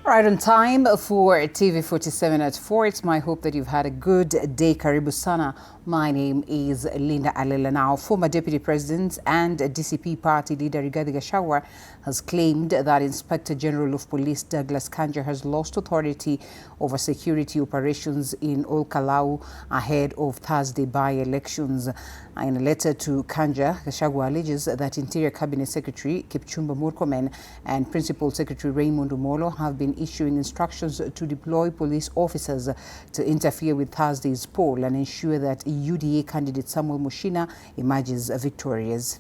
Right on time for TV47 at 4. It's my hope that you've had a good day. Karibu sana. My name is Linda Alela. Now, former Deputy President and DCP party leader Rigathi Gachagua has claimed that Inspector General of Police Douglas Kanja has lost authority over security operations in Ol-Kalou ahead of Thursday by-elections. In a letter to Kanja, Gachagua alleges that Interior Cabinet Secretary Kipchumba Murkomen and Principal Secretary Raymond Omolo have been issuing instructions to deploy police officers to interfere with Thursday's poll and ensure that UDA candidate Samuel Mushina emerges victorious.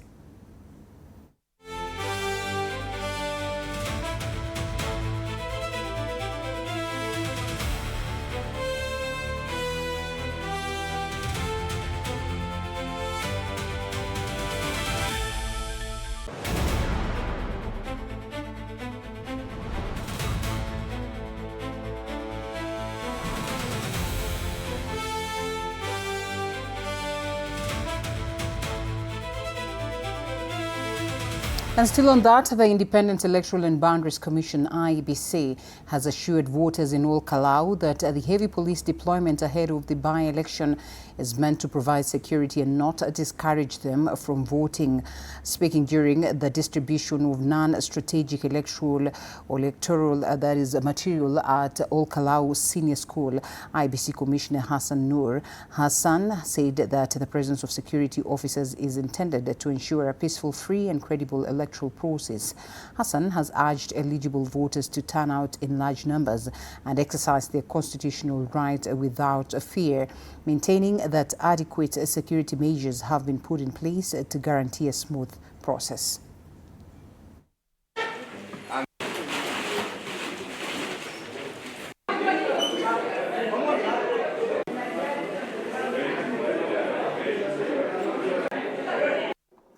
And still on that, the Independent Electoral and Boundaries Commission, IEBC, has assured voters in Ol-Kalou that the heavy police deployment ahead of the by-election is meant to provide security and not discourage them from voting. Speaking during the distribution of non-strategic electoral material at Ol-Kalou Senior School, IEBC Commissioner Hassan Noor Hassan said that the presence of security officers is intended to ensure a peaceful, free and credible electoral process. Hassan has urged eligible voters to turn out in large numbers and exercise their constitutional right without fear, maintaining that adequate security measures have been put in place to guarantee a smooth process.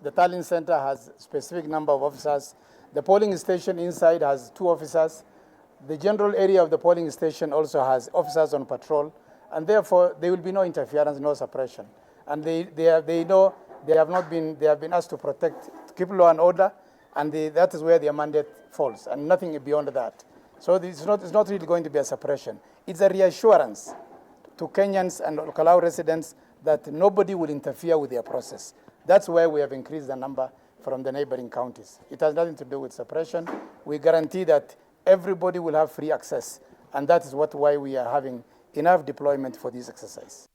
The tallying center has a specific number of officers. The polling station inside has 2 officers. The general area of the polling station also has officers on patrol, and therefore there will be no interference, no suppression. And they have been asked to protect, to keep law and order, and that is where their mandate falls, and nothing beyond that. So it's not really going to be a suppression. It's a reassurance to Kenyans and Ol-Kalou residents that nobody will interfere with their process. That's where we have increased the number from the neighboring counties. It has nothing to do with suppression. We guarantee that everybody will have free access, and that is why we are having enough deployment for this exercise.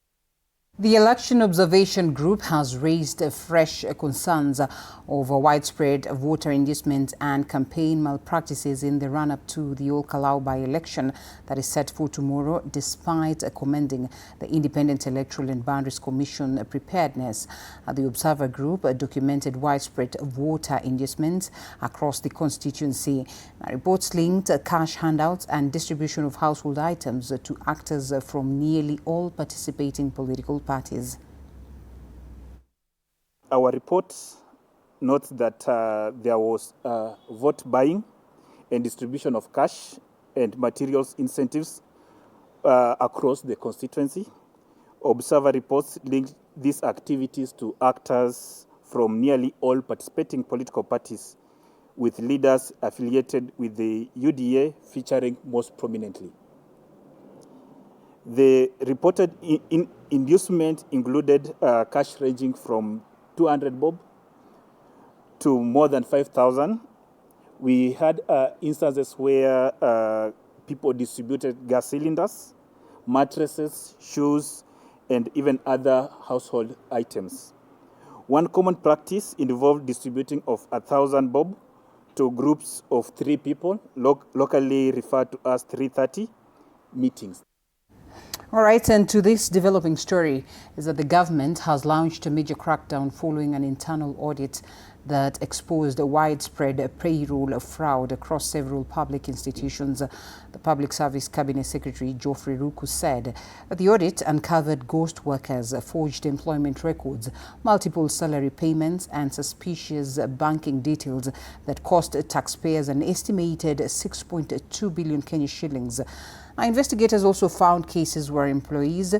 The Election Observation Group has raised fresh concerns over widespread voter inducement and campaign malpractices in the run-up to the Ol-Kalou by-election that is set for tomorrow, despite commending the Independent Electoral and Boundaries Commission preparedness. The Observer Group documented widespread voter inducement across the constituency. Reports linked cash handouts and distribution of household items to actors from nearly all participating political parties. Our report notes that there was vote buying and distribution of cash and materials incentives across the constituency. Observer reports linked these activities to actors from nearly all participating political parties, with leaders affiliated with the UDA featuring most prominently. The reported inducement included cash ranging from 200 bob to more than 5,000. We had instances where people distributed gas cylinders, mattresses, shoes, and even other household items. One common practice involved distributing of 1,000 bob to groups of 3 people, locally referred to as 330 meetings. All right, and to this developing story is that the government has launched a major crackdown following an internal audit that exposed a widespread payroll fraud across several public institutions. The Public Service Cabinet Secretary Geoffrey Ruku said that the audit uncovered ghost workers, forged employment records, multiple salary payments and suspicious banking details that cost taxpayers an estimated 6.2 billion Kenya shillings. Investigators also found cases where employees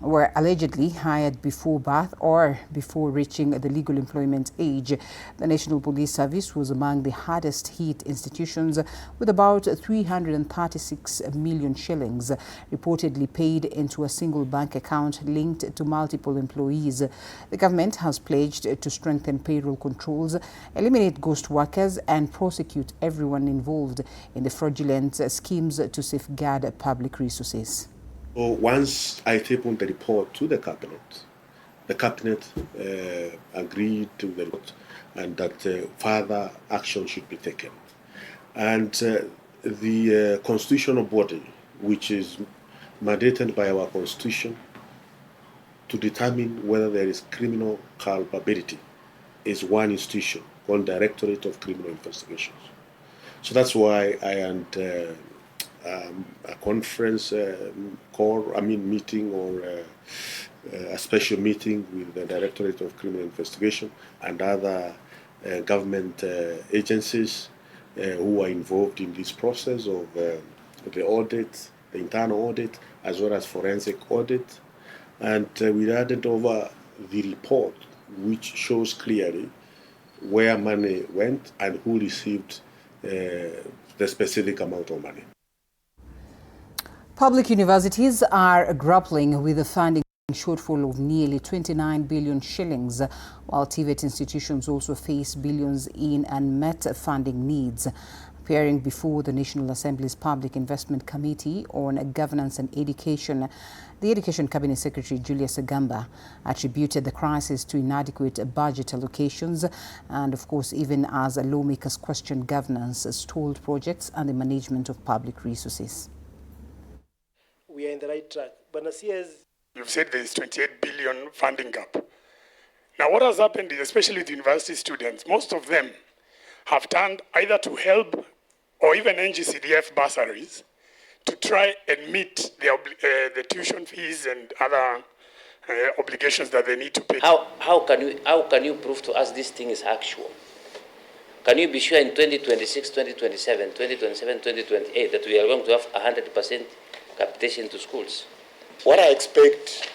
were allegedly hired before birth or before reaching the legal employment age. The National Police Service was among the hardest hit institutions, with about 336 million shillings reportedly paid into a single bank account linked to multiple employees. The government has pledged to strengthen payroll controls, eliminate ghost workers and prosecute everyone involved in the fraudulent schemes to safeguard public resources. So once I tabled the report to the cabinet agreed to the report and that further action should be taken. And the constitutional body, which is mandated by our constitution to determine whether there is criminal culpability, is one institution called Directorate of Criminal Investigations. So that's why I and a conference meeting or a special meeting with the Directorate of Criminal Investigation and other government agencies who are involved in this process of the audit, the internal audit, as well as forensic audit. And we handed over the report, which shows clearly where money went and who received the specific amount of money. Public universities are grappling with a funding shortfall of nearly 29 billion shillings, while TVET institutions also face billions in unmet funding needs. Appearing before the National Assembly's Public Investment Committee on Governance and Education, the Education Cabinet Secretary Julius Agamba attributed the crisis to inadequate budget allocations and, of course, even as lawmakers questioned governance, stalled projects and the management of public resources. We are in the right track. But you've said there is 28 billion funding gap. Now what has happened is, especially with university students, most of them have turned either to HELB or even NGCDF bursaries to try and meet the tuition fees and other obligations that they need to pay. How can you prove to us this thing is actual? Can you be sure in 2026, 2027, 2028 that we are going to have 100% capitation to schools? What I expect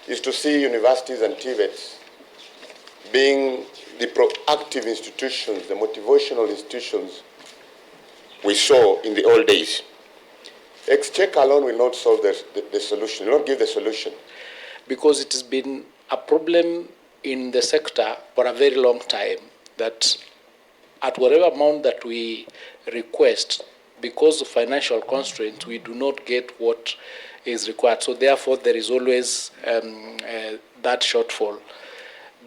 is to see universities and TVETs being the proactive institutions, the motivational institutions we saw in the old days. Exchequer alone will not solve the solution, will not give the solution. Because it has been a problem in the sector for a very long time that at whatever amount that we request, because of financial constraints, we do not get what is required. So therefore, there is always that shortfall.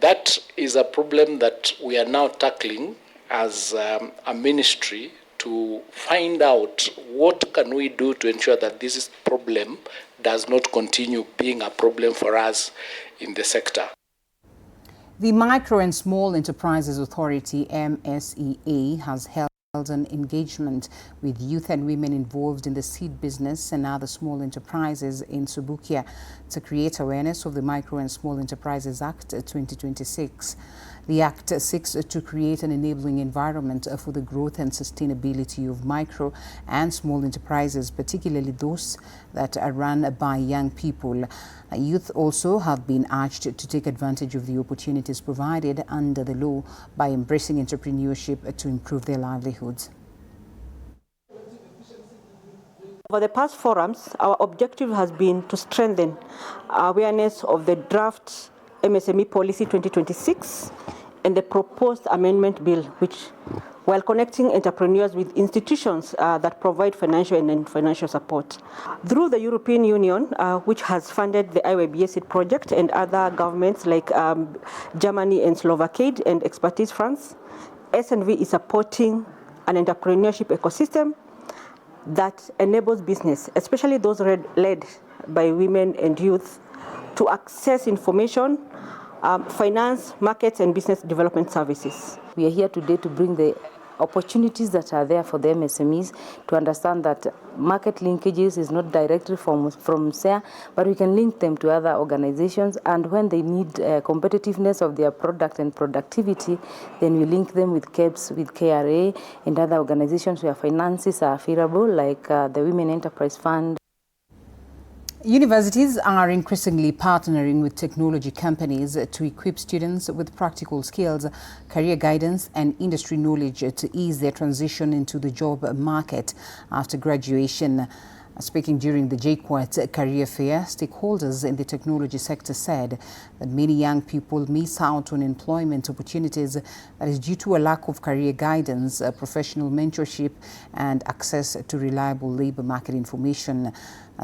That is a problem that we are now tackling as a ministry to find out what can we do to ensure that this problem does not continue being a problem for us in the sector. The Micro and Small Enterprises Authority, MSEA, has held an engagement with youth and women involved in the seed business and other small enterprises in Subukia to create awareness of the Micro and Small Enterprises Act 2026. The Act seeks to create an enabling environment for the growth and sustainability of micro and small enterprises, particularly those that are run by young people. Youth also have been urged to take advantage of the opportunities provided under the law by embracing entrepreneurship to improve their livelihoods. Over the past forums, our objective has been to strengthen awareness of the draft MSME Policy 2026 and the proposed amendment bill, which, while connecting entrepreneurs with institutions that provide financial and non-financial support. Through the European Union, which has funded the IYBA seed project, and other governments like Germany and Slovakia and Expertise France, SNV is supporting an entrepreneurship ecosystem that enables business, especially those led by women and youth, to access information, finance, markets, and business development services. We are here today to bring the opportunities that are there for the MSMEs to understand that market linkages is not directly from SEA, but we can link them to other organizations, and when they need competitiveness of their product and productivity, then we link them with KEBS, with KRA, and other organizations where finances are affordable, like the Women Enterprise Fund. Universities are increasingly partnering with technology companies to equip students with practical skills, career guidance and industry knowledge to ease their transition into the job market after graduation. Speaking during the GOtv Career Fair, stakeholders in the technology sector said that many young people miss out on employment opportunities that is due to a lack of career guidance, professional mentorship and access to reliable labor market information.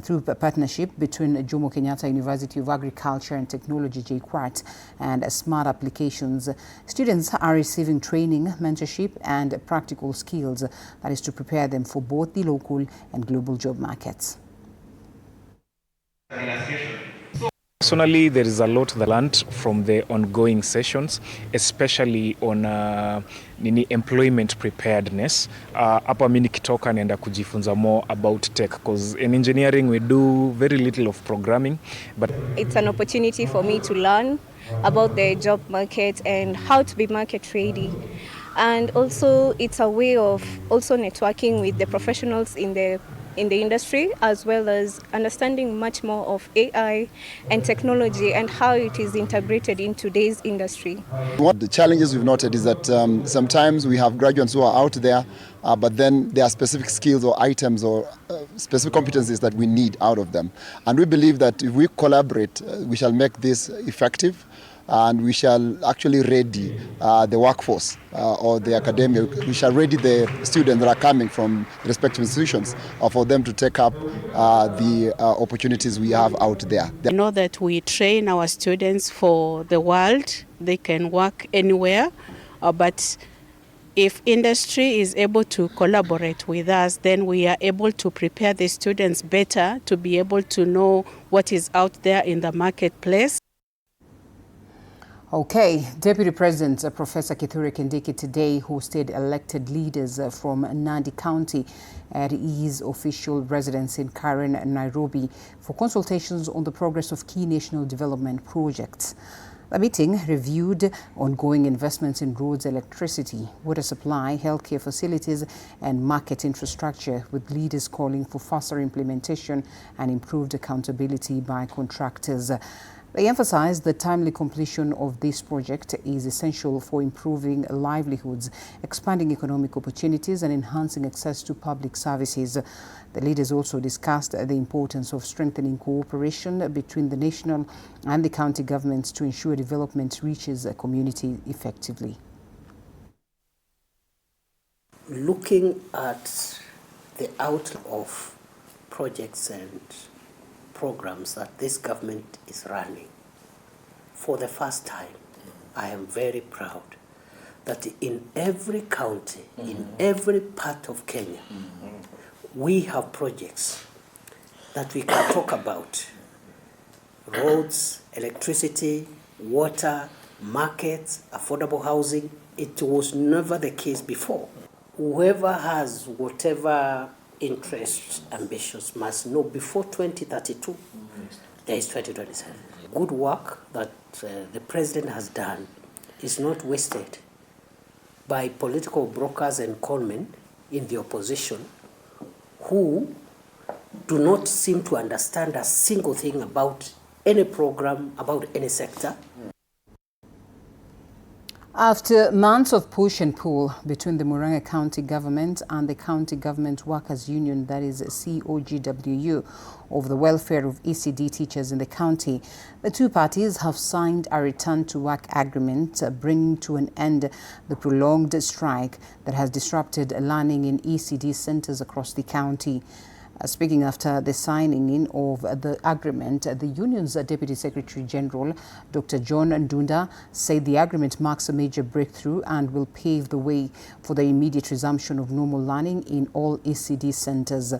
Through a partnership between Jomo Kenyatta University of Agriculture and Technology GOtv and Smart Applications, students are receiving training, mentorship and practical skills that is to prepare them for both the local and global job markets. Personally, there is a lot that I learned from the ongoing sessions, especially on employment preparedness. Hapa mimi nikitoka naenda kujifunza more about tech, because in engineering we do very little of programming. But it's an opportunity for me to learn about the job market and how to be market ready. And also it's a way of also networking with the professionals in the industry, as well as understanding much more of AI and technology and how it is integrated in today's industry. What the challenges we've noted is that sometimes we have graduates who are out there, but then there are specific skills or items or specific competencies that we need out of them. And we believe that if we collaborate, we shall make this effective, and we shall actually ready the workforce or the academia. We shall ready the students that are coming from respective institutions for them to take up the opportunities we have out there. I know that we train our students for the world. They can work anywhere, but if industry is able to collaborate with us, then we are able to prepare the students better to be able to know what is out there in the marketplace. Okay, Deputy President Professor Kithure Kindiki today hosted elected leaders from Nandi County at his official residence in Karen, Nairobi, for consultations on the progress of key national development projects. The meeting reviewed ongoing investments in roads, electricity, water supply, healthcare facilities and market infrastructure, with leaders calling for faster implementation and improved accountability by contractors. They emphasized that timely completion of this project is essential for improving livelihoods, expanding economic opportunities and enhancing access to public services. The leaders also discussed the importance of strengthening cooperation between the national and the county governments to ensure development reaches a community effectively. Looking at the outlook of projects and programs that this government is running, for the first time, I am very proud that in every county, in every part of Kenya, we have projects that we can talk about. Roads, electricity, water, markets, affordable housing. It was never the case before. Whoever has whatever interests, ambitions, must know before 2032, there is 2027. Good work that the president has done is not wasted by political brokers and conmen in the opposition who do not seem to understand a single thing about any program, about any sector. After months of push and pull between the Murang'a County Government and the County Government Workers Union, that is COGWU, over the welfare of ECD teachers in the county, the two parties have signed a return to work agreement bringing to an end the prolonged strike that has disrupted learning in ECD centers across the county. Speaking after the signing in of the agreement, the union's Deputy Secretary General, Dr. John Ndunda, said the agreement marks a major breakthrough and will pave the way for the immediate resumption of normal learning in all ECD centers.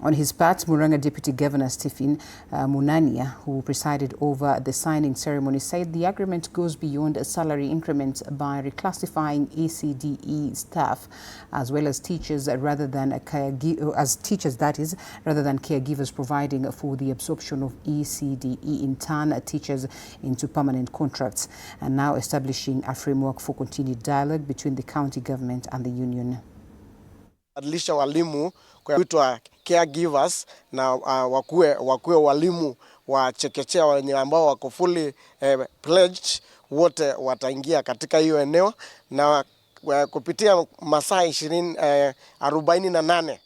On his part, Murang'a Deputy Governor Stephen Munania, who presided over the signing ceremony, said the agreement goes beyond a salary increment by reclassifying ECDE staff as well as teachers rather than caregivers, providing for the absorption of ECDE intern teachers into permanent contracts, and now establishing a framework for continued dialogue between the county government and the union. Badilisha walimu kwa kuitwa caregivers na wakuwe walimu wa chekechea wenye ambao wako fully pledged, wote wataingia katika hiyo eneo na kupitia masaa 48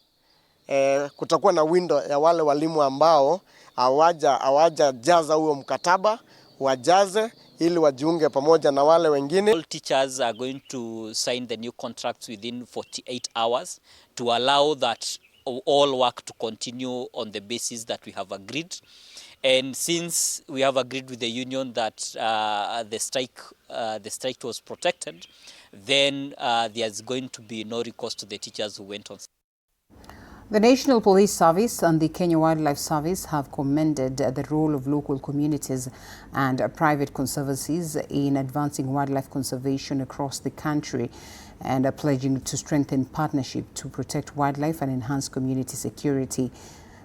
kutakuwa na window ya wale walimu ambao hawajajaza huo mkataba wajaze ili wajiunge pamoja na wale wengine. All teachers are going to sign the new contracts within 48 hours to allow that all work to continue on the basis that we have agreed. And since we have agreed with the union that the strike was protected, then there's going to be no recourse to the teachers who went on. The National Police Service and the Kenya Wildlife Service have commended the role of local communities and private conservancies in advancing wildlife conservation across the country and are pledging to strengthen partnership to protect wildlife and enhance community security.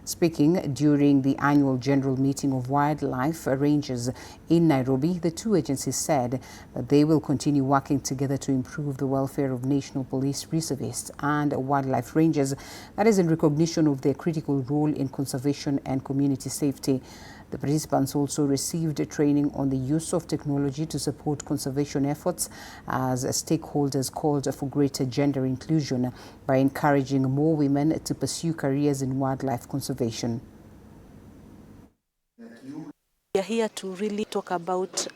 Speaking during the annual general meeting of wildlife rangers in Nairobi, the two agencies said that they will continue working together to improve the welfare of National Police reservists and wildlife rangers, that is in recognition of their critical role in conservation and community safety. The participants also received training on the use of technology to support conservation efforts as stakeholders called for greater gender inclusion by encouraging more women to pursue careers in wildlife conservation. We are here to really talk about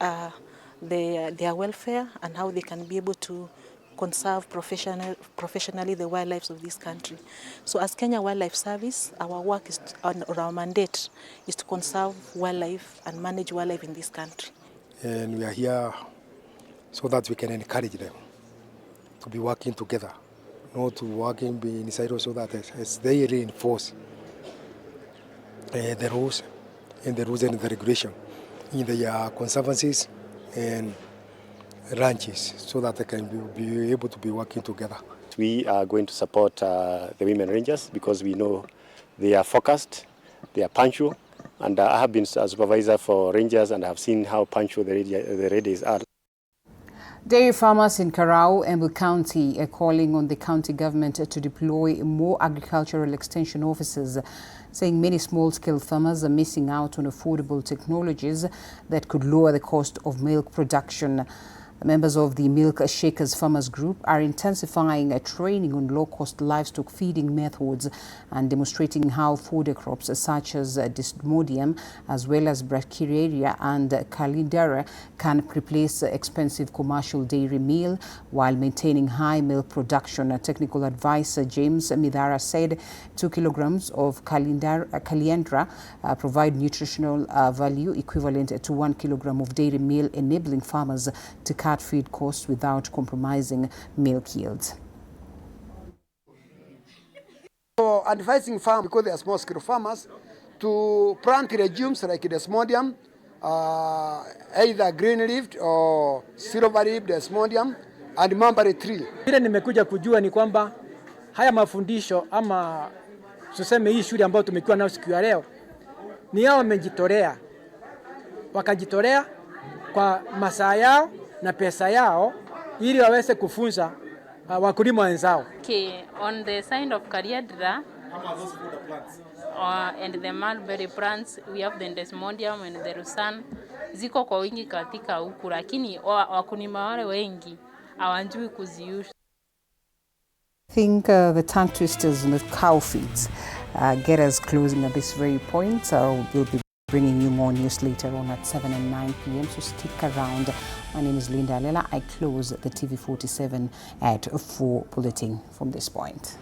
their welfare and how they can be able to conserve professionally the wildlife of this country. So as Kenya Wildlife Service, our work is or our mandate is to conserve wildlife and manage wildlife in this country. And we are here so that we can encourage them to be working together, not to working in silos, so that as they reinforce the rules and the regulation in the conservancies and ranches, so that they can be able to be working together. We are going to support the women rangers because we know they are focused, they are punctual, and I have been a supervisor for rangers and I have seen how punctual the rangers are. Dairy farmers in Karau, Embu County, are calling on the county government to deploy more agricultural extension officers, saying many small-scale farmers are missing out on affordable technologies that could lower the cost of milk production. Members of the Milk Shakers Farmers Group are intensifying training on low-cost livestock feeding methods and demonstrating how fodder crops such as Desmodium, as well as Brachyuria and Calendara, can replace expensive commercial dairy meal while maintaining high milk production. Technical advisor James Midara said 2 kilograms of Calendra provide nutritional value equivalent to 1 kilogram of dairy meal, enabling farmers to cut feed costs without compromising milk yields. So advising farmers, because they are small-scale farmers, to plant regimes like Desmodium, either green leaf or silver leaf Desmodium and mulberry tree. Kile nimekuja kujua ni kwamba haya mafundisho ama tuseme hii shule ambayo tumekuwa nayo siku ya leo ni hao wamejitolea, wakajitolea kwa masaa yao na pesa yao ili waweze kufunza wakulima wenzao. Okay, on the side of Calendra and the mulberry plants, we have the Desmodium and the Rusan. Ziko kwa wingi katika huku, lakini wakulima wale wengi hawajui kuziuza. I think the tongue twisters and the cow feeds get us closing at this very point. We'll be bringing you more news later on at 7 and 9 p.m. So stick around. My name is Linda Alela. I close the TV47 at 4 bulletin from this point.